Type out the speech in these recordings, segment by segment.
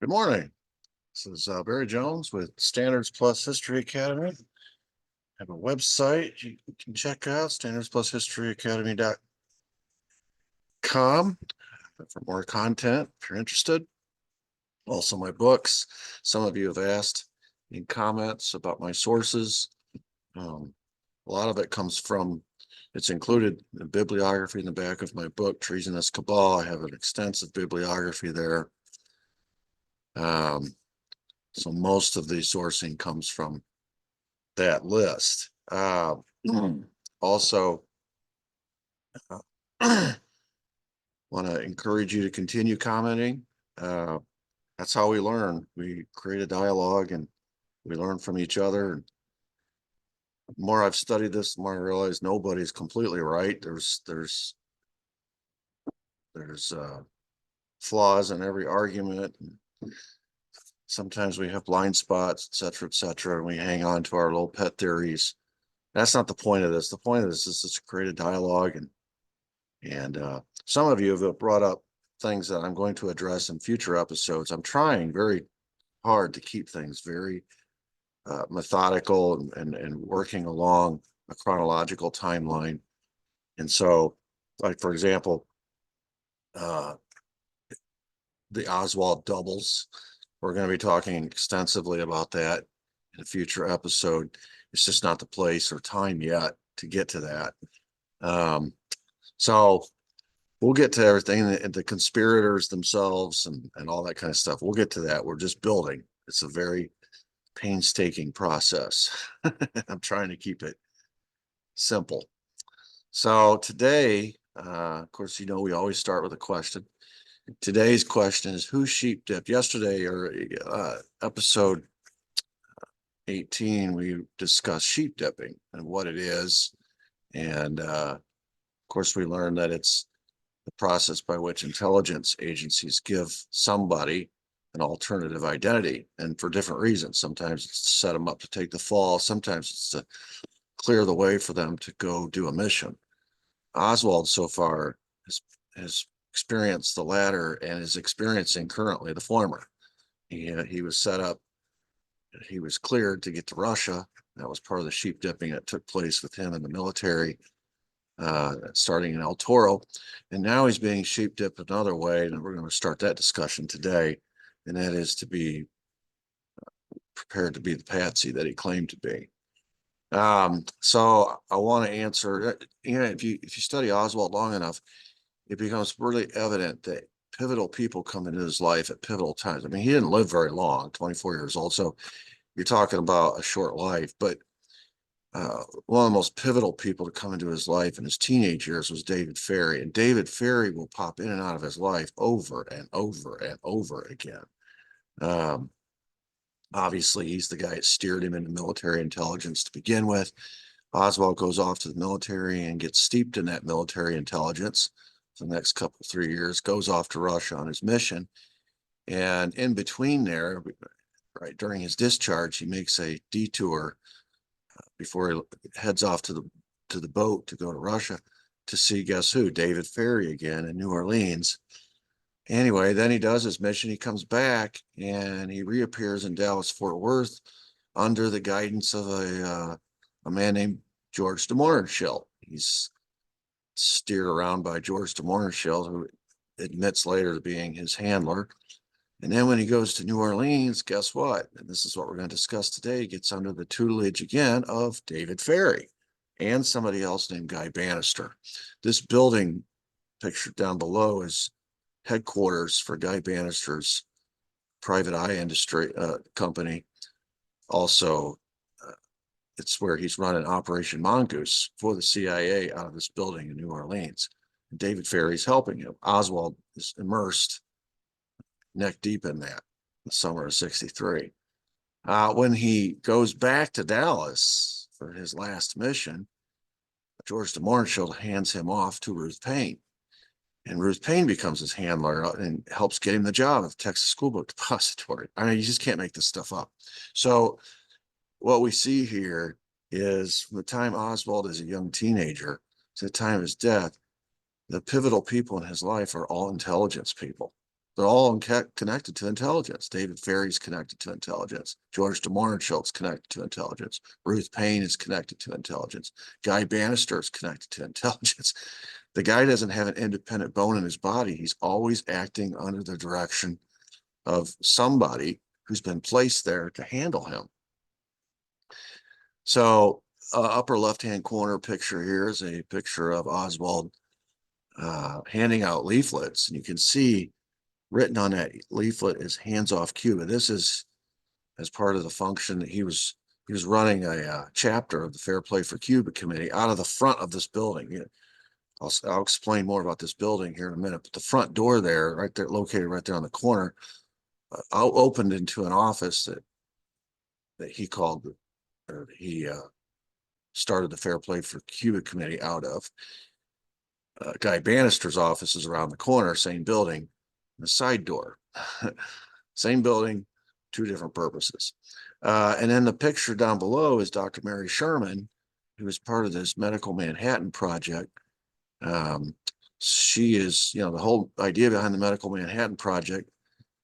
Good morning. This is Barry Jones with Standards Plus History Academy. I have a website you can check out, standardsplushistoryacademy.com for more content if you're interested. Also my books. Some of you have asked in comments about my sources. A lot of it comes from, it's included in bibliography in the back of my book, Treasonous Cabal. I have an extensive bibliography there. So most of the sourcing comes from that list. Also, want to encourage you to continue commenting. That's how we learn. We create a dialogue and we learn from each other. And the more I've studied this, the more I realize nobody's completely right. There's flaws in every argument. Sometimes we have blind spots, et cetera, and we hang on to our little pet theories. That's not the point of this. The point of this is to create a dialogue, and some of you have brought up things that I'm going to address in future episodes. I'm trying very hard to keep things very methodical and working along a chronological timeline. And so, like for example, the Oswald doubles. We're going to be talking extensively about that in a future episode. It's just not the place or time yet to get to that. So we'll get to everything, the conspirators themselves and all that kind of stuff. We'll get to that. We're just building. It's a very painstaking process. I'm trying to keep it simple. So today, of course, we always start with a question. Today's question is, who sheep dipped? Yesterday, or episode 18, we discussed sheep dipping and what it is. And of course, we learned that it's the process by which intelligence agencies give somebody an alternative identity, and for different reasons. Sometimes it's to set them up to take the fall. Sometimes it's to clear the way for them to go do a mission. Oswald so far has experienced the latter and is experiencing currently the former. He was set up, he was cleared to get to Russia. That was part of the sheep dipping that took place with him in the military, starting in El Toro. And now he's being sheep dipped another way, and we're going to start that discussion today. And that is to be prepared to be the patsy that he claimed to be. So I want to answer, if you study Oswald long enough, it becomes really evident that pivotal people come into his life at pivotal times. I mean, he didn't live very long, 24 years old. So you're talking about a short life, but one of the most pivotal people to come into his life in his teenage years was David Ferrie. And David Ferrie will pop in and out of his life over and over and over again. Obviously, he's the guy that steered him into military intelligence to begin with. Oswald goes off to the military and gets steeped in that military intelligence for the next 3 years, goes off to Russia on his mission. And in between there, right during his discharge, he makes a detour before he heads off to the boat to go to Russia to see, guess who? David Ferrie again in New Orleans. Anyway, then he does his mission. He comes back and he reappears in Dallas, Fort Worth under the guidance of a man named George Demohrenschildt. He's steered around by George Demohrenschildt, who admits later to being his handler. And then when he goes to New Orleans, guess what? And this is what we're going to discuss today. He gets under the tutelage again of David Ferrie and somebody else named Guy Banister. This building pictured down below is headquarters for Guy Banister's private eye industry company. Also, it's where he's running Operation Mongoose for the CIA out of this building in New Orleans. And David Ferrie's helping him. Oswald is immersed neck deep in that in the summer of '63. When he goes back to Dallas for his last mission, George Demohrenschildt hands him off to Ruth Payne. And Ruth Payne becomes his handler and helps get him the job at the Texas School Book Depository. I mean, you just can't make this stuff up. So what we see here is from the time Oswald is a young teenager to the time of his death, the pivotal people in his life are all intelligence people. They're all connected to intelligence. David Ferrie's connected to intelligence. George Demohrenschildt's connected to intelligence. Ruth Payne is connected to intelligence. Guy Banister is connected to intelligence. The guy doesn't have an independent bone in his body. He's always acting under the direction of somebody who's been placed there to handle him. So upper left-hand corner picture here is a picture of Oswald handing out leaflets. And you can see written on that leaflet is hands off Cuba. This is as part of the function that he was running a chapter of the Fair Play for Cuba committee out of the front of this building. I'll explain more about this building here in a minute, but the front door there, right there, located right there on the corner, opened into an office that he called, or he started the Fair Play for Cuba committee out of. Guy Banister's office is around the corner, same building, the side door. Same building, two different purposes. And then the picture down below is Dr. Mary Sherman, who is part of this Medical Manhattan Project. She is, the whole idea behind the Medical Manhattan Project,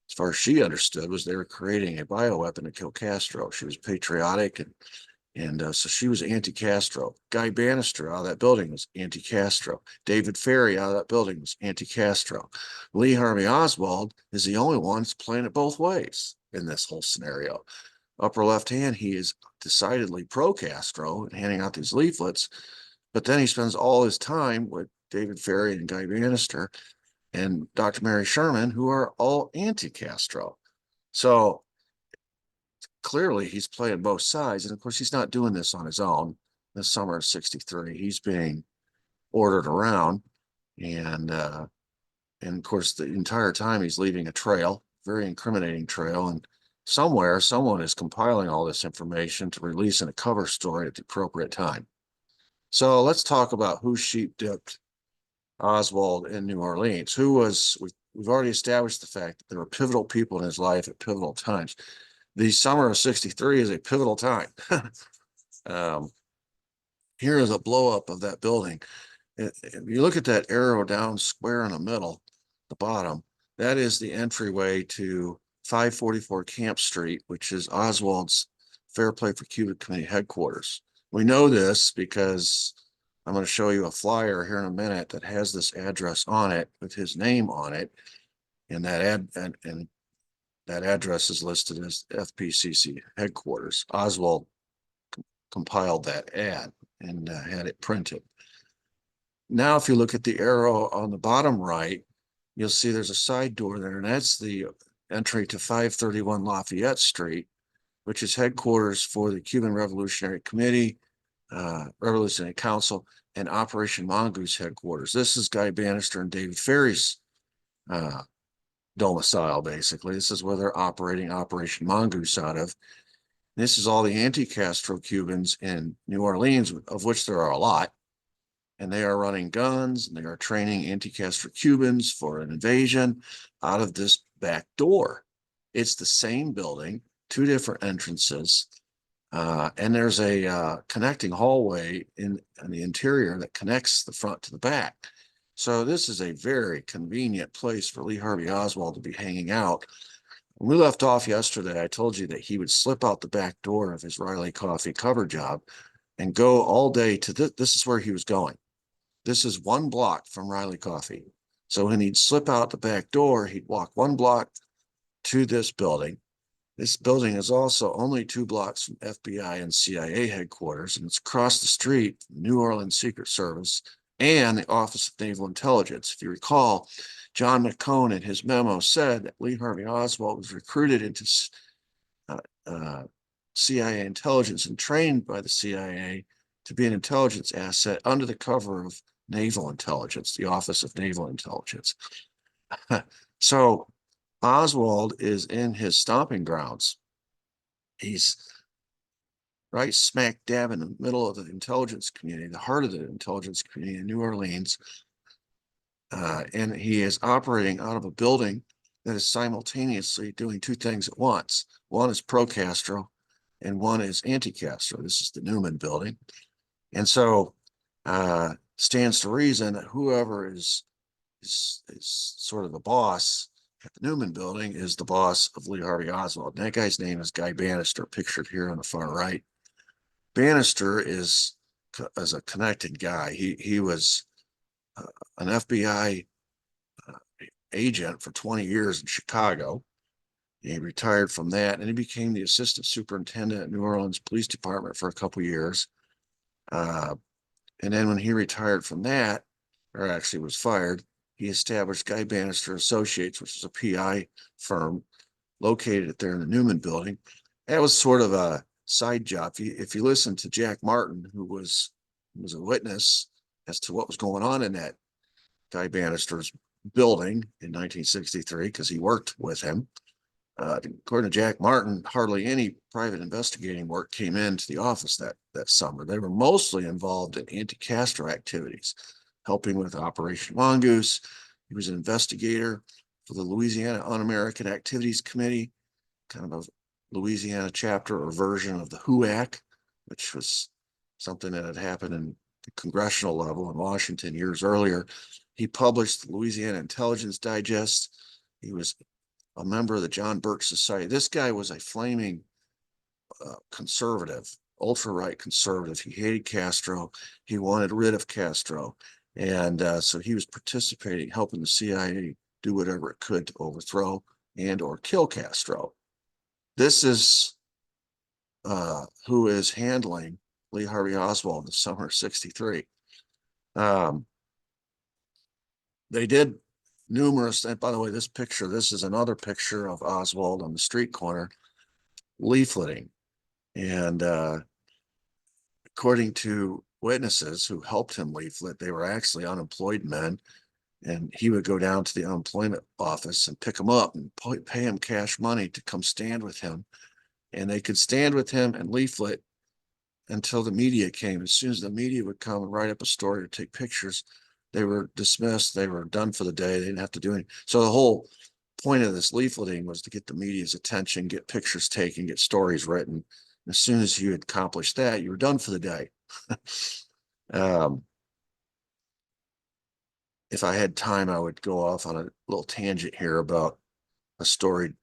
as far as she understood, was they were creating a bioweapon to kill Castro. She was patriotic, and so she was anti-Castro. Guy Banister out of that building was anti-Castro. David Ferrie out of that building was anti-Castro. Lee Harvey Oswald is the only one that's playing it both ways in this whole scenario. Upper left hand, he is decidedly pro-Castro and handing out these leaflets, but then he spends all his time with David Ferrie and Guy Banister and Dr. Mary Sherman, who are all anti-Castro. So clearly he's playing both sides. And of course, he's not doing this on his own. This summer of '63, he's being ordered around. And of course, the entire time he's leaving a trail, very incriminating trail. And somewhere, someone is compiling all this information to release in a cover story at the appropriate time. So let's talk about who sheep-dipped Oswald in New Orleans. We've already established the fact that there were pivotal people in his life at pivotal times. The summer of '63 is a pivotal time. Here is a blow up of that building. If you look at that arrow down square in the middle, the bottom, that is the entryway to 544 Camp Street, which is Oswald's Fair Play for Cuba Committee headquarters. We know this because I'm going to show you a flyer here in a minute that has this address on it with his name on it, and that address is listed as FPCC headquarters. Oswald compiled that ad and had it printed. Now, if you look at the arrow on the bottom right, you'll see there's a side door there, and that's the entry to 531 Lafayette Street, which is headquarters for the Cuban Revolutionary Committee, Revolutionary Council, and Operation Mongoose headquarters. This is Guy Banister and David Ferrie's domicile, basically. This is where they're operating Operation Mongoose out of. This is all the anti-Castro Cubans in New Orleans, of which there are a lot. And they are running guns, and they are training anti-Castro Cubans for an invasion out of this back door. It's the same building, two different entrances, and there's a connecting hallway in the interior that connects the front to the back. So this is a very convenient place for Lee Harvey Oswald to be hanging out. When we left off yesterday, I told you that he would slip out the back door of his Riley Coffee cover job and go all day to this is where he was going. This is 1 block from Riley Coffee. So when he'd slip out the back door, he'd walk 1 block to this building. This building is also only 2 blocks from FBI and CIA headquarters, and it's across the street from New Orleans Secret Service and the Office of Naval Intelligence. If you recall, John McCone in his memo said that Lee Harvey Oswald was recruited into CIA intelligence and trained by the CIA to be an intelligence asset under the cover of Naval Intelligence, the Office of Naval Intelligence. So Oswald is in his stomping grounds. He's right smack dab in the middle of the intelligence community, the heart of the intelligence community in New Orleans. And he is operating out of a building that is simultaneously doing 2 things at once. One is pro-Castro and one is anti-Castro. This is the Newman building. And so stands to reason that whoever is sort of the boss at the Newman building is the boss of Lee Harvey Oswald. And that guy's name is Guy Banister, pictured here on the far right. Banister is a connected guy. He was an FBI agent for 20 years in Chicago. He retired from that, and he became the assistant superintendent at New Orleans Police Department for a couple years. And then when he retired from that, or actually was fired, he established Guy Banister Associates, which is a PI firm located there in the Newman building. That was sort of a side job. If you listen to Jack Martin, who was a witness as to what was going on in that Guy Banister's building in 1963, because he worked with him. According to Jack Martin, hardly any private investigating work came into the office that summer. They were mostly involved in anti-Castro activities, helping with Operation Mongoose. He was an investigator for the Louisiana Un-American Activities Committee, kind of a Louisiana chapter or version of the HUAC, which was something that had happened in the congressional level in Washington years earlier. He published the Louisiana Intelligence Digest. He was a member of the John Birch Society. This guy was a flaming conservative, ultra-right conservative. He hated Castro. He wanted rid of Castro. And so he was participating, helping the CIA do whatever it could to overthrow and or kill Castro. This is who is handling Lee Harvey Oswald in the summer of '63. They did numerous, and by the way, this is another picture of Oswald on the street corner leafleting. And according to witnesses who helped him leaflet, they were actually unemployed men. And he would go down to the unemployment office and pick them up and pay him cash money to come stand with him. And they could stand with him and leaflet until the media came. As soon as the media would come and write up a story or take pictures, they were dismissed. They were done for the day. They didn't have to do anything. So the whole point of this leafleting was to get the media's attention, get pictures taken, get stories written. As soon as you had accomplished that, you were done for the day. If I had time, I would go off on a little tangent here about a story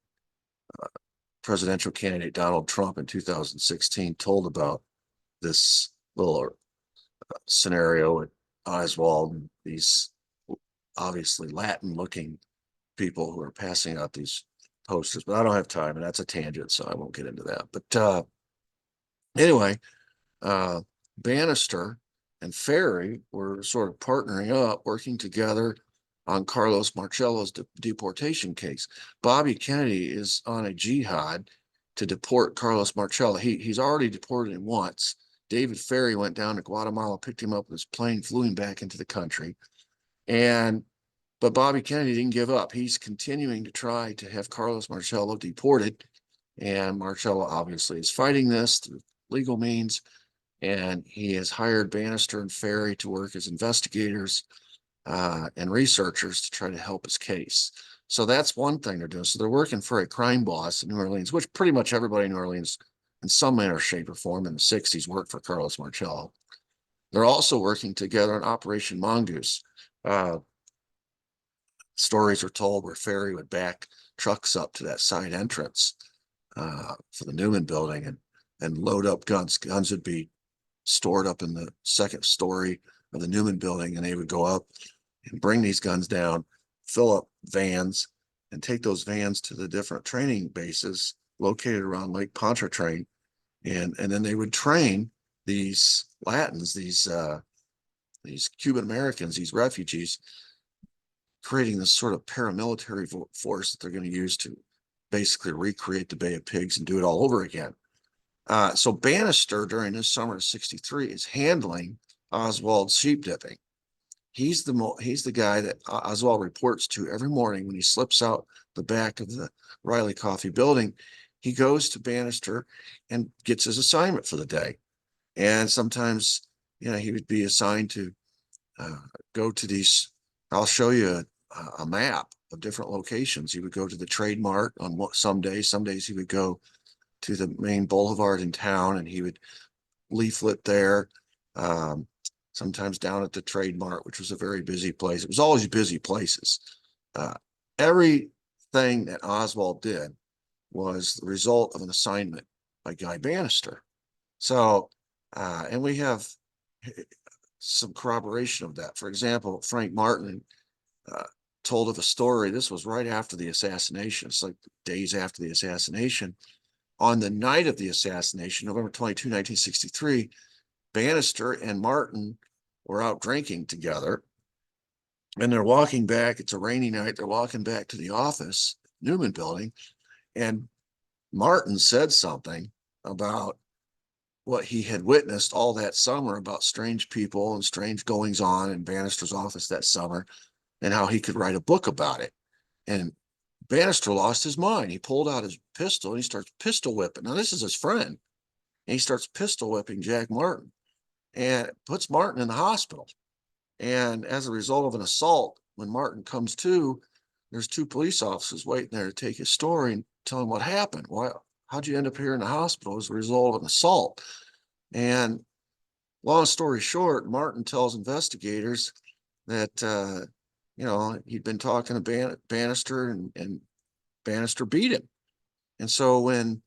presidential candidate Donald Trump in 2016 told about this little scenario at Oswald and these obviously Latin-looking people who are passing out these posters. But I don't have time, and that's a tangent, so I won't get into that. But anyway, Banister and Ferrie were sort of partnering up, working together on Carlos Marcello's deportation case. Bobby Kennedy is on a jihad to deport Carlos Marcello. He's already deported him once. David Ferrie went down to Guatemala, picked him up with his plane, flew him back into the country. But Bobby Kennedy didn't give up. He's continuing to try to have Carlos Marcello deported. And Marcello obviously is fighting this through legal means. And he has hired Banister and Ferrie to work as investigators and researchers to try to help his case. So that's one thing they're doing. So they're working for a crime boss in New Orleans, which pretty much everybody in New Orleans in some manner, shape, or form in the '60s worked for Carlos Marcello. They're also working together on Operation Mongoose. Stories are told where Ferrie would back trucks up to that side entrance for the Newman building and load up guns. Guns would be stored up in the second story of the Newman building, and they would go up and bring these guns down, fill up vans, and take those vans to the different training bases located around Lake Pontchartrain. And then they would train these Latins, these Cuban Americans, these refugees, creating this sort of paramilitary force that they're going to use to basically recreate the Bay of Pigs and do it all over again. So Banister, during this summer of '63, is handling Oswald's sheep dipping. He's the guy that Oswald reports to every morning when he slips out the back of the Riley Coffee building. He goes to Banister and gets his assignment for the day. And sometimes, he would be assigned to go to these. I'll show you a map of different locations. He would go to the Trade Mart on some days. Some days he would go to the main boulevard in town and he would leaflet there. Sometimes down at the Trade Mart, which was a very busy place. It was always busy places. Everything thing that Oswald did was the result of an assignment by Guy Banister. So, and we have some corroboration of that. For example, Frank Martin told of a story. This was right after the assassination. It's like days after the assassination. On the night of the assassination, November 22, 1963, Banister and Martin were out drinking together. And they're walking back. It's a rainy night. They're walking back to the office, Newman building. And Martin said something about what he had witnessed all that summer about strange people and strange goings on in Banister's office that summer, and how he could write a book about it. And Banister lost his mind. He pulled out his pistol and he starts pistol whipping. Now, this is his friend. And he starts pistol whipping Jack Martin and puts Martin in the hospital. And as a result of an assault, when Martin comes to, there's two police officers waiting there to take his story and tell him what happened. Why, how'd you end up here in the hospital as a result of an assault? And long story short, Martin tells investigators that, he'd been talking to Banister and Banister beat him. And so when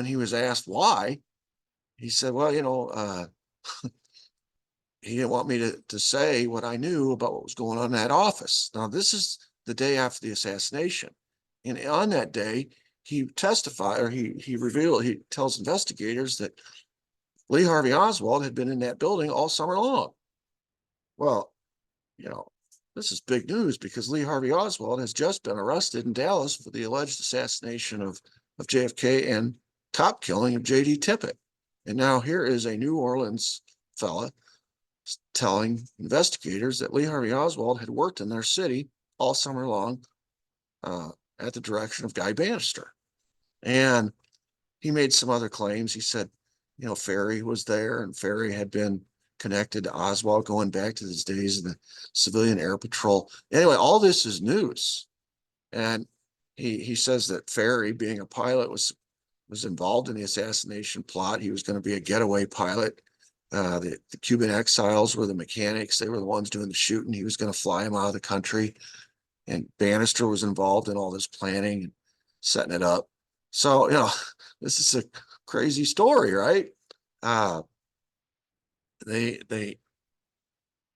he was asked why, he said, well, he didn't want me to say what I knew about what was going on in that office. Now, this is the day after the assassination. And on that day, he testified, or he tells investigators that Lee Harvey Oswald had been in that building all summer long. Well, this is big news because Lee Harvey Oswald has just been arrested in Dallas for the alleged assassination of JFK and cop killing of J.D. Tippit. And now here is a New Orleans fella telling investigators that Lee Harvey Oswald had worked in their city all summer long at the direction of Guy Banister. And he made some other claims. He said, Ferrie was there, and Ferrie had been connected to Oswald going back to his days in the civilian air patrol. Anyway, all this is news. And he says that Ferrie, being a pilot, was involved in the assassination plot. He was going to be a getaway pilot. The Cuban exiles were the mechanics. They were the ones doing the shooting. He was going to fly him out of the country. And Banister was involved in all this planning and setting it up. So, this is a crazy story, right?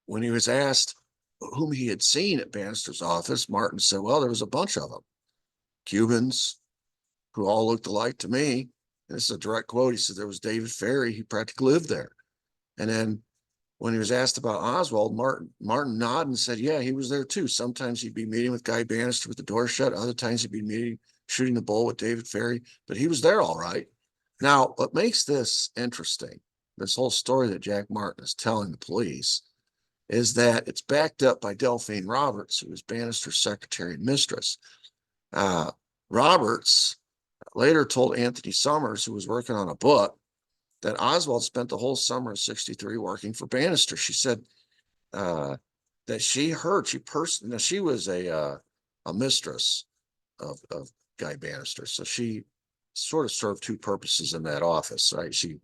When he was asked whom he had seen at Banister's office, Martin said, well, there was a bunch of them. Cubans who all looked alike to me. And this is a direct quote. He said there was David Ferrie. He practically lived there. And then when he was asked about Oswald, Martin nodded and said, yeah, he was there too. Sometimes he'd be meeting with Guy Banister with the door shut. Other times he'd be shooting the bull with David Ferrie, but he was there all right. Now, what makes this interesting, this whole story that Jack Martin is telling the police, is that it's backed up by Delphine Roberts, who was Banister's secretary and mistress. Roberts later told Anthony Summers, who was working on a book, that Oswald spent the whole summer of '63 working for Banister. She said that she was a mistress of Guy Banister. So she sort of served two purposes in that office, right? She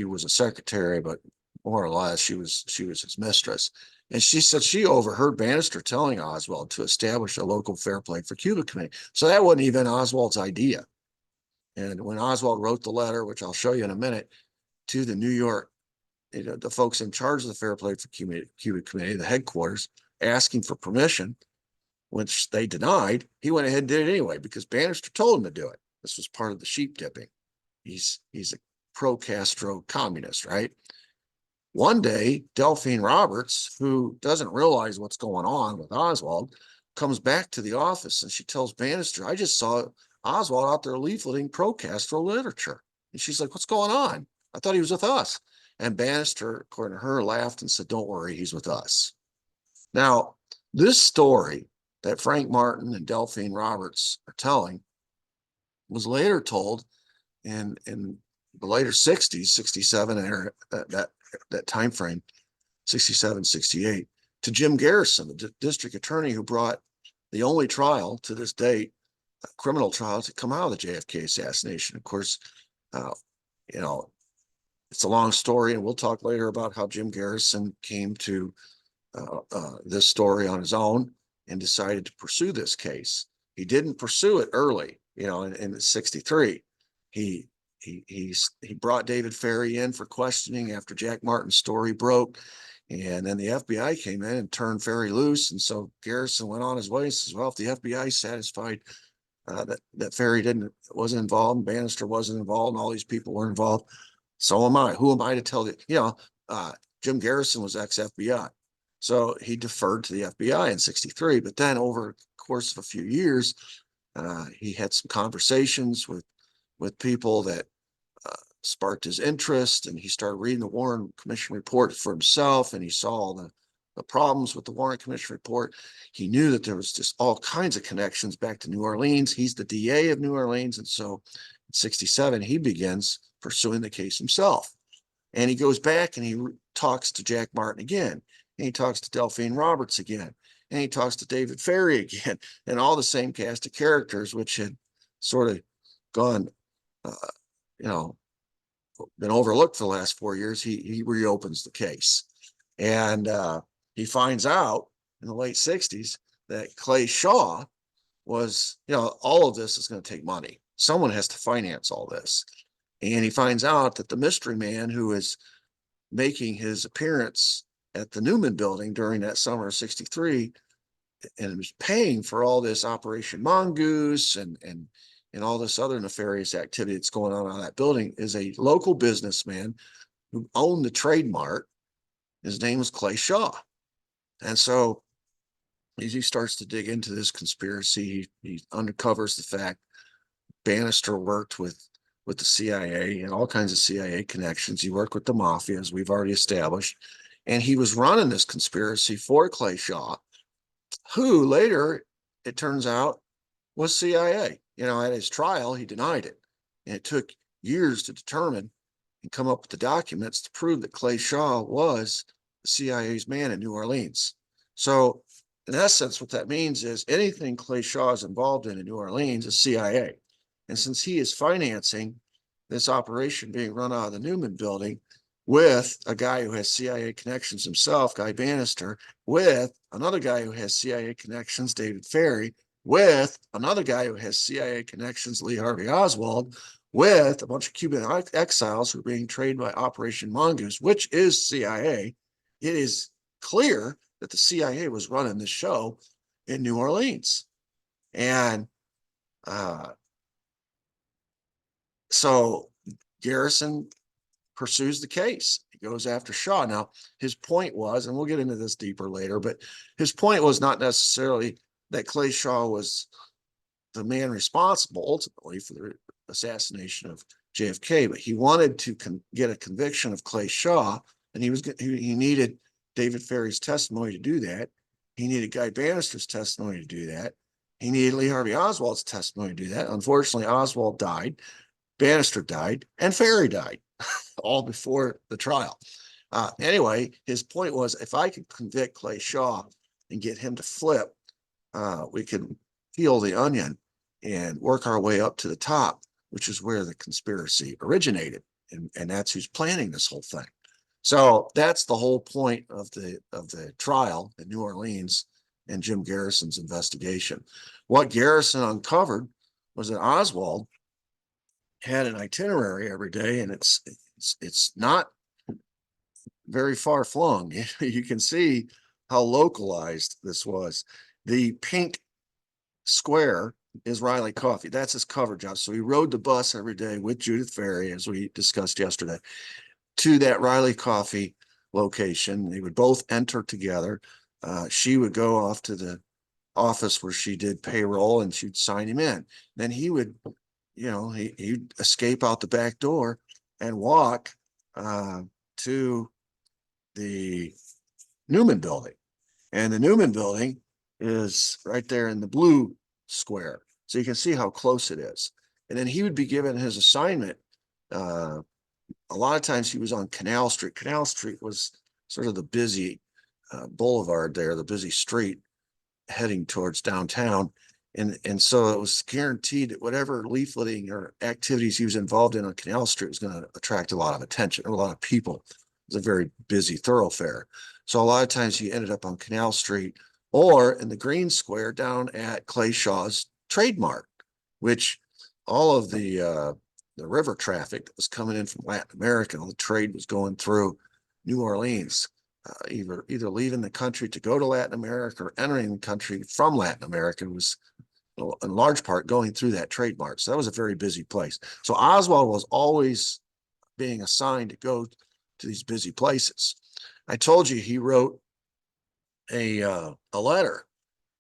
was a secretary, but more or less she was his mistress. And she said she overheard Banister telling Oswald to establish a local fair play for Cuba committee. So that wasn't even Oswald's idea. And when Oswald wrote the letter, which I'll show you in a minute, to the New York, the folks in charge of the Fair Play for Cuba Committee, the headquarters, asking for permission, which they denied, he went ahead and did it anyway because Banister told him to do it. This was part of the sheep dipping. He's a pro-Castro communist, right? One day, Delphine Roberts, who doesn't realize what's going on with Oswald, comes back to the office and she tells Banister, I just saw Oswald out there leafleting pro-Castro literature. And she's like, what's going on? I thought he was with us. And Banister, according to her, laughed and said, don't worry, he's with us. Now, this story that Frank Martin and Delphine Roberts are telling was later told in the later 60s, 67, and that time frame, 67, 68, to Jim Garrison, the district attorney who brought the only trial to this date, a criminal trial, to come out of the JFK assassination. Of course, it's a long story, and we'll talk later about how Jim Garrison came to this story on his own. and decided to pursue this case. He didn't pursue it early, in 63. He brought David Ferrie in for questioning after Jack Martin's story broke. And then the FBI came in and turned Ferrie loose. And so Garrison went on his way and says, well, if the FBI is satisfied that Ferrie wasn't involved, Banister wasn't involved, and all these people were involved, so am I. Who am I to tell Jim Garrison was ex-FBI. So he deferred to the FBI in 63. But then over the course of a few years, he had some conversations with people that sparked his interest, and he started reading the Warren Commission report for himself, and he saw the problems with the Warren Commission report. He knew that there was just all kinds of connections back to New Orleans. He's the DA of New Orleans, and so in 67, he begins pursuing the case himself. And he goes back and he talks to Jack Martin again, and he talks to Delphine Roberts again, and he talks to David Ferrie again, and all the same cast of characters, which had sort of gone, been overlooked for the last 4 years. He reopens the case, and he finds out in the late 60s that Clay Shaw was, all of this is going to take money. Someone has to finance all this. And he finds out that the mystery man who is making his appearance at the Newman building during that summer of 63 and was paying for all this Operation Mongoose and all this other nefarious activity that's going on that building is a local businessman who owned the Trade Mart. His name was Clay Shaw. And so as he starts to dig into this conspiracy, he uncovers the fact Banister worked with the CIA and all kinds of CIA connections. He worked with the mafia, as we've already established. And he was running this conspiracy for Clay Shaw, who later, it turns out, was CIA. At his trial, he denied it. And it took years to determine and come up with the documents to prove that Clay Shaw was the CIA's man in New Orleans. So in essence, what that means is anything Clay Shaw is involved in New Orleans is CIA. And since he is financing this operation being run out of the Newman building with a guy who has CIA connections himself, Guy Banister, with another guy who has CIA connections, David Ferrie, with another guy who has CIA connections, Lee Harvey Oswald, with a bunch of Cuban exiles who are being trained by Operation Mongoose, which is CIA, it is clear that the CIA was running this show in New Orleans. And so Garrison pursues the case. He goes after Shaw. Now, his point was, and we'll get into this deeper later, but his point was not necessarily that Clay Shaw was the man responsible ultimately for the assassination of JFK, but he wanted to get a conviction of Clay Shaw, and he needed David Ferrie's testimony to do that. He needed Guy Banister's testimony to do that. He needed Lee Harvey Oswald's testimony to do that. Unfortunately, Oswald died, Banister died, and Ferrie died, all before the trial. Anyway, his point was, if I could convict Clay Shaw and get him to flip, we could peel the onion and work our way up to the top, which is where the conspiracy originated. And that's who's planning this whole thing. So that's the whole point of the trial in New Orleans and Jim Garrison's investigation. What Garrison uncovered was that Oswald had an itinerary every day, and it's not very far flung. You can see how localized this was. The pink square is Riley Coffee. That's his cover job. So he rode the bus every day with Judith Ferrie, as we discussed yesterday, to that Riley Coffee location. They would both enter together. She would go off to the office where she did payroll, and she'd sign him in. Then he would, he'd escape out the back door and walk to the Newman building. And the Newman building is right there in the blue square. So you can see how close it is. And then he would be given his assignment. A lot of times he was on Canal Street. Canal Street was sort of the busy boulevard there, the busy street heading towards downtown. And so it was guaranteed that whatever leafleting or activities he was involved in on Canal Street was going to attract a lot of attention, or a lot of people. It was a very busy thoroughfare. So a lot of times he ended up on Canal Street or in the green square down at Clay Shaw's trademark, which all of the river traffic that was coming in from Latin America, all the trade was going through New Orleans, either leaving the country to go to Latin America or entering the country from Latin America. Was in large part going through that trademark. So that was a very busy place. So Oswald was always being assigned to go to these busy places. I told you he wrote a letter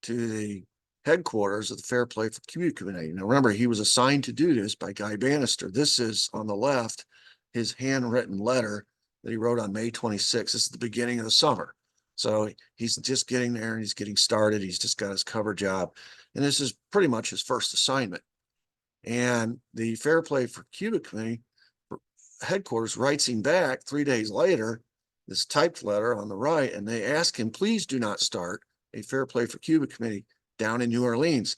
to the headquarters of the Fair Play for Cuba Committee. Now remember, he was assigned to do this by Guy Banister. This is on the left, his handwritten letter that he wrote on May 26th. This is the beginning of the summer. So he's just getting there and he's getting started. He's just got his cover job. And this is pretty much his first assignment. And the Fair Play for Cuba Committee headquarters writes him back 3 days later, this typed letter on the right, and they ask him, please do not start a Fair Play for Cuba Committee down in New Orleans.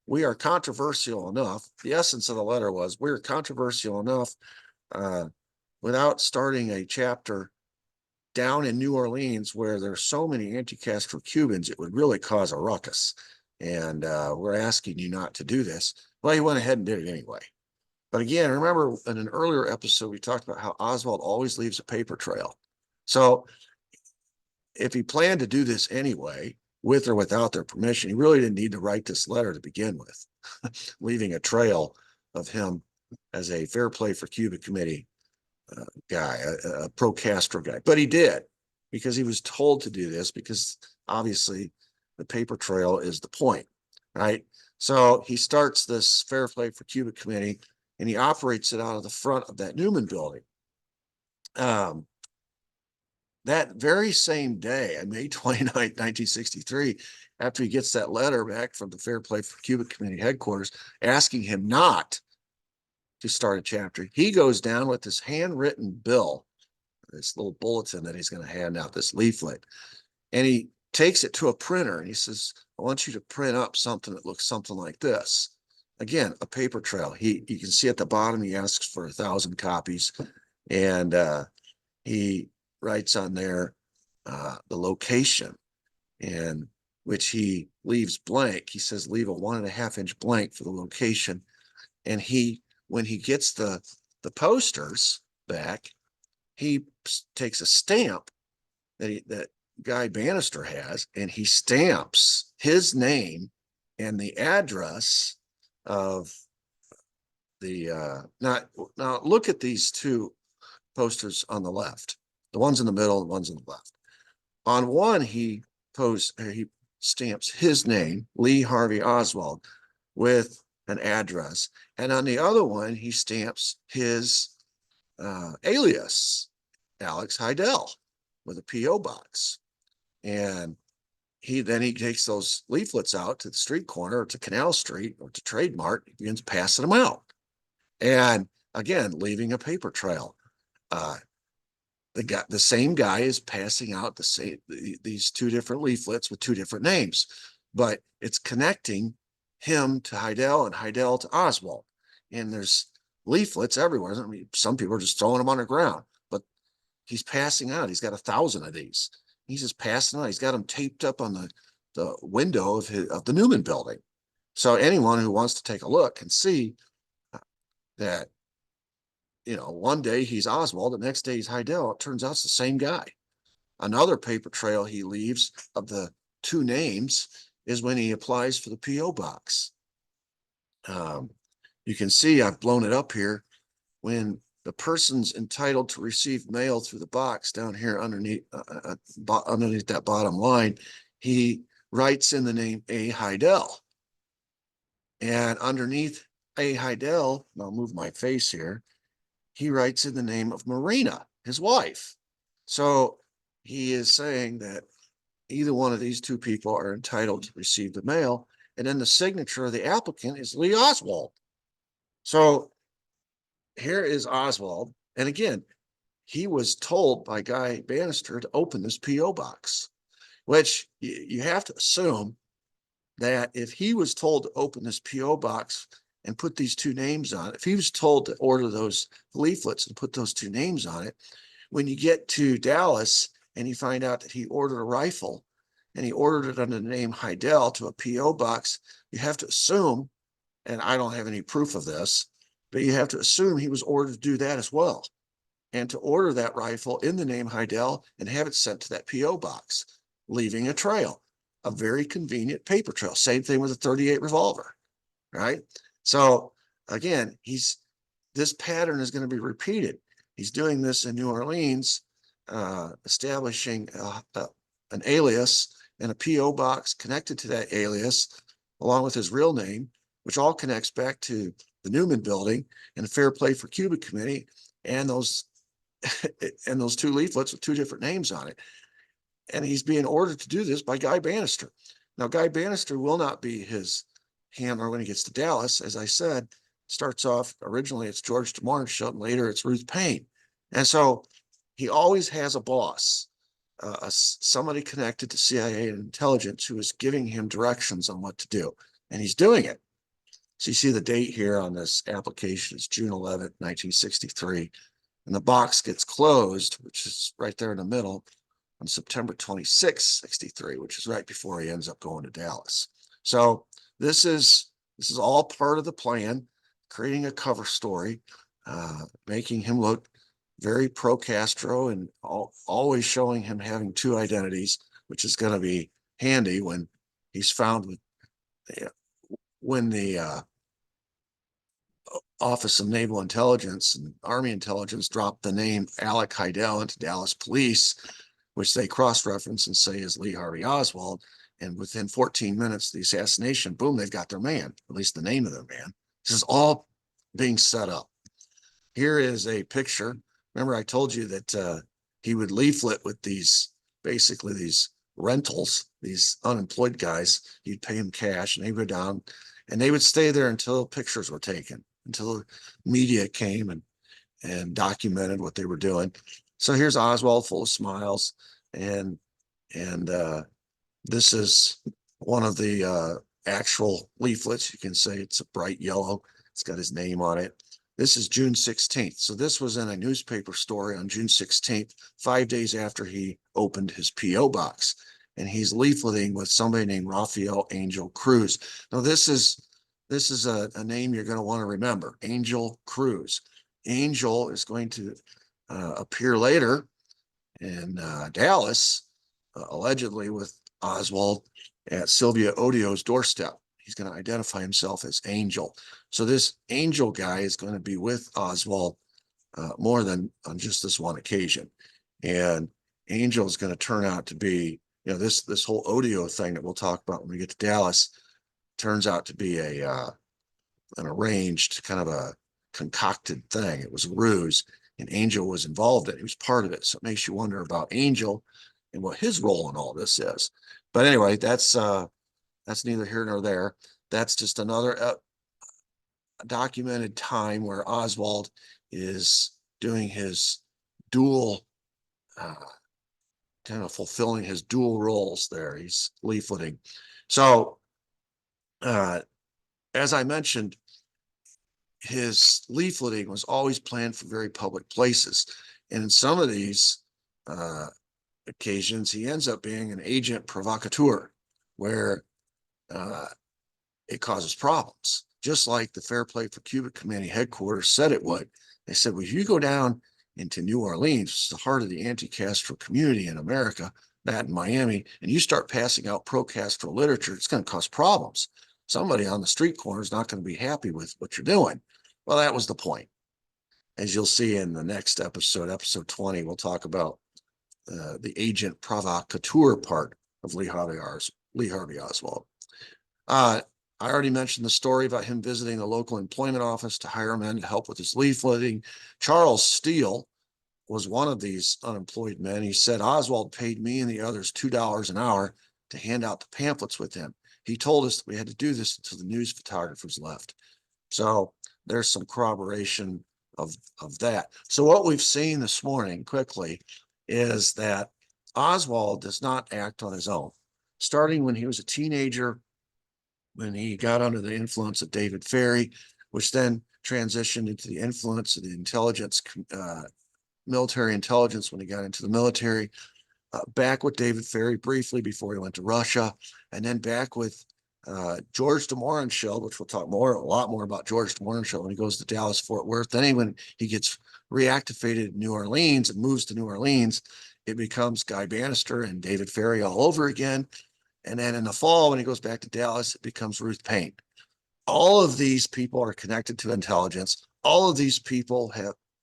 We are controversial enough. The essence of the letter was, we're controversial enough without starting a chapter down in New Orleans where there's so many anti-Castro Cubans, it would really cause a ruckus. And we're asking you not to do this. Well, he went ahead and did it anyway. But again, remember in an earlier episode, we talked about how Oswald always leaves a paper trail. So if he planned to do this anyway, with or without their permission, he really didn't need to write this letter to begin with, leaving a trail of him as a Fair Play for Cuba Committee guy, a pro-Castro guy. But he did, because he was told to do this, because obviously the paper trail is the point, right? So he starts this Fair Play for Cuba Committee, and he operates it out of the front of that Newman building. That very same day, on May 29th, 1963, after he gets that letter back from the Fair Play for Cuba Committee headquarters asking him not to start a chapter, he goes down with this handwritten bill, this little bulletin that he's going to hand out, this leaflet, and he takes it to a printer and he says, I want you to print up something that looks something like this. Again, a paper trail. You can see at the bottom, he asks for 1,000 copies, and he writes on there the location, and which he leaves blank. He says, leave a 1.5-inch blank for the location. And when he gets the posters back, he takes a stamp that Guy Banister has, and he stamps his name and the address of the now look at these two posters on the left, the ones in the middle, the ones on the left. On one, he stamps his name, Lee Harvey Oswald, with an address, and on the other one, he stamps his alias, Alex Heidel, with a P.O. box. And he takes those leaflets out to the street corner, or to Canal Street, or to Trademark. He begins passing them out, and again, leaving a paper trail. The same guy is passing out these two different leaflets with two different names, but it's connecting him to Heidel and Heidel to Oswald. And there's leaflets everywhere. I mean, some people are just throwing them on the ground, but he's passing out. He's got 1,000 of these. He's just passing out. He's got them taped up on the window of the Newman building. So anyone who wants to take a look can see that, one day he's Oswald, the next day he's Heidel. It turns out it's the same guy. Another paper trail he leaves of the two names is when he applies for the P.O. box. You can see I've blown it up here. When the person's entitled to receive mail through the box down here underneath that bottom line, he writes in the name A. Heidel. And underneath A. Heidel, and I'll move my face here, he writes in the name of Marina, his wife. So he is saying that either one of these two people are entitled to receive the mail. And then the signature of the applicant is Lee Oswald. So here is Oswald. And again, he was told by Guy Banister to open this P.O. box, which you have to assume that if he was told to open this P.O. box and put these two names on it, if he was told to order those leaflets and put those two names on it, when you get to Dallas and you find out that he ordered a rifle and he ordered it under the name Heidel to a P.O. box, you have to assume, and I don't have any proof of this, but you have to assume he was ordered to do that as well, and to order that rifle in the name Heidel and have it sent to that P.O. box, leaving a trail, a very convenient paper trail. Same thing with a 38 revolver, right? So again, this pattern is going to be repeated. He's doing this in New Orleans, establishing an alias and a P.O. box connected to that alias, along with his real name, which all connects back to the Newman building and the Fair Play for Cuba committee, and those two leaflets with two different names on it. And he's being ordered to do this by Guy Banister. Now, Guy Banister will not be his handler when he gets to Dallas. As I said, starts off, originally it's George Demohrenschildt, and later it's Ruth Payne. And so he always has a boss, somebody connected to CIA and intelligence who is giving him directions on what to do. And he's doing it. So you see the date here on this application is June 11th, 1963. And the box gets closed, which is right there in the middle, on September 26, 63, which is right before he ends up going to Dallas. So this is all part of the plan, creating a cover story, making him look very pro-Castro, and always showing him having two identities, which is going to be handy when he's found with, when the Office of Naval Intelligence and Army Intelligence dropped the name Alec Heidel into Dallas Police, which they cross-reference and say is Lee Harvey Oswald. And within 14 minutes, the assassination, boom, they've got their man, at least the name of their man. This is all being set up. Here is a picture. Remember, I told you that he would leaflet with basically these rentals, these unemployed guys. He'd pay them cash, and they'd go down, and they would stay there until pictures were taken, until the media came and documented what they were doing. So here's Oswald full of smiles, and this is one of the actual leaflets. You can say it's a bright yellow. It's got his name on it. This is June 16th. So this was in a newspaper story on June 16th, 5 days after he opened his P.O. box. And he's leafleting with somebody named Raphael Angel Cruz. Now, this is a name you're going to want to remember, Angel Cruz. Angel is going to appear later in Dallas, allegedly with Oswald at Sylvia Odio's doorstep. He's going to identify himself as Angel. So this Angel guy is going to be with Oswald more than on just this one occasion. And Angel is going to turn out to be, this whole Odio thing that we'll talk about when we get to Dallas turns out to be an arranged, kind of a concocted thing. It was a ruse, and Angel was involved in it. He was part of it. So it makes you wonder about Angel and what his role in all this is. But anyway, that's neither here nor there. That's just another documented time where Oswald is doing his dual, kind of fulfilling his dual roles there. He's leafleting. So, as I mentioned, his leafleting was always planned for very public places. And in some of these occasions, he ends up being an agent provocateur, where it causes problems, just like the Fair Play for Cuba Committee headquarters said it would. They said, well, if you go down into New Orleans, the heart of the anti-Castro community in America, that in Miami, and you start passing out pro-Castro literature, it's going to cause problems. Somebody on the street corner is not going to be happy with what you're doing. Well, that was the point. As you'll see in the next episode, episode 20, we'll talk about the agent provocateur part of Lee Harvey Oswald. I already mentioned the story about him visiting the local employment office to hire men to help with his leafleting. Charles Steele was one of these unemployed men. He said, Oswald paid me and the others $2 an hour to hand out the pamphlets with him. He told us that we had to do this until the news photographers left. So there's some corroboration of that. So what we've seen this morning quickly is that Oswald does not act on his own. Starting when he was a teenager, when he got under the influence of David Ferrie, which then transitioned into the influence of the intelligence, military intelligence when he got into the military. back with David Ferrie briefly before he went to Russia, and then back with George Demohrenschildt, which we'll talk a lot more about George Demohrenschildt when he goes to Dallas, Fort Worth. Then when he gets reactivated in New Orleans and moves to New Orleans, it becomes Guy Banister and David Ferrie all over again. And then in the fall, when he goes back to Dallas, it becomes Ruth Payne. All of these people are connected to intelligence. All of these people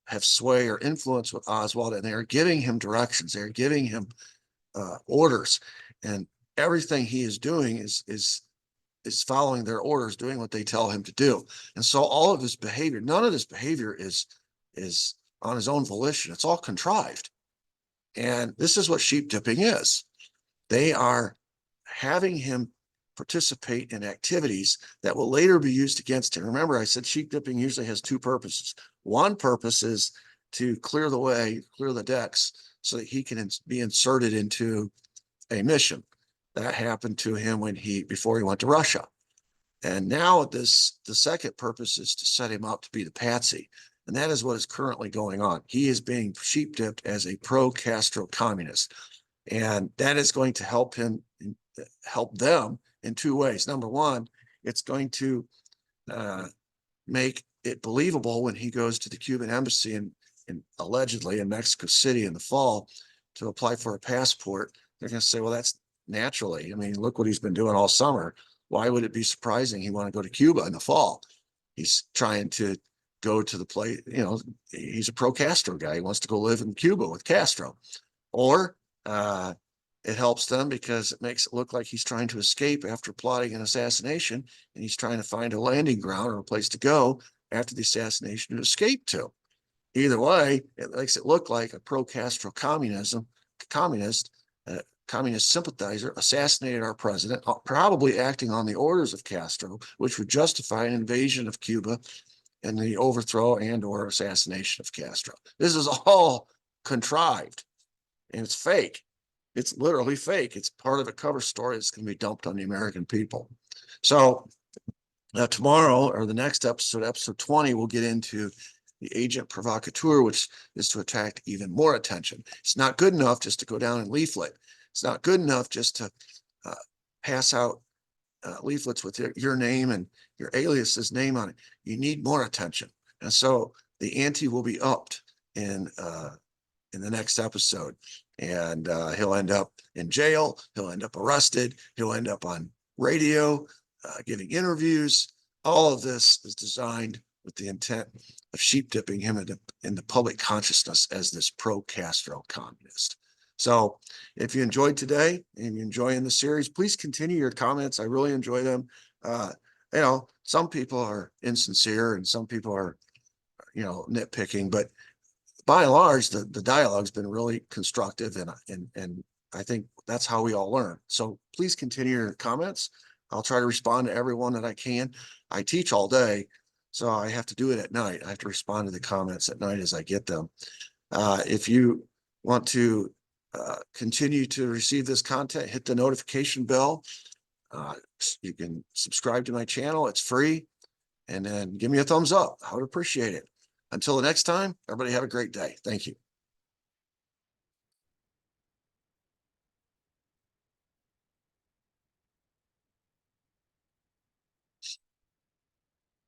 have sway or influence with Oswald, and they are giving him directions. They're giving him orders, and everything he is doing is following their orders, doing what they tell him to do. And so all of his behavior, none of this behavior is on his own volition. It's all contrived. And this is what sheep dipping is. They are having him participate in activities that will later be used against him. Remember, I said sheep dipping usually has two purposes. One purpose is to clear the way, clear the decks, so that he can be inserted into a mission. That happened to him before he went to Russia. And now the second purpose is to set him up to be the patsy. And that is what is currently going on. He is being sheep dipped as a pro-Castro communist. And that is going to help them in two ways. Number one, it's going to make it believable when he goes to the Cuban embassy in allegedly in Mexico City in the fall to apply for a passport. They're going to say, well, that's naturally. I mean, look what he's been doing all summer. Why would it be surprising he want to go to Cuba in the fall? He's trying to go to the place, he's a pro-Castro guy. He wants to go live in Cuba with Castro. Or it helps them because it makes it look like he's trying to escape after plotting an assassination, and he's trying to find a landing ground or a place to go after the assassination to escape to. Either way, it makes it look like a pro-Castro communist sympathizer assassinated our president, probably acting on the orders of Castro, which would justify an invasion of Cuba and the overthrow and or assassination of Castro. This is all contrived, and it's fake. It's literally fake. It's part of a cover story that's going to be dumped on the American people. So tomorrow, or the next episode, episode 20, we'll get into the agent provocateur, which is to attract even more attention. It's not good enough just to go down and leaflet. It's not good enough just to pass out leaflets with your name and your alias's name on it. You need more attention. And so the ante will be upped in the next episode. And he'll end up in jail. He'll end up arrested. He'll end up on radio, giving interviews. All of this is designed with the intent of sheep dipping him in the public consciousness as this pro-Castro communist. So if you enjoyed today and you're enjoying the series, please continue your comments. I really enjoy them. Some people are insincere and some people are, nitpicking, but by and large, the dialogue's been really constructive, and I think that's how we all learn. So please continue your comments. I'll try to respond to everyone that I can. I teach all day, so I have to do it at night. I have to respond to the comments at night as I get them. If you want to continue to receive this content, hit the notification bell. You can subscribe to my channel. It's free. And then give me a thumbs up. I would appreciate it. Until the next time, everybody have a great day. Thank you.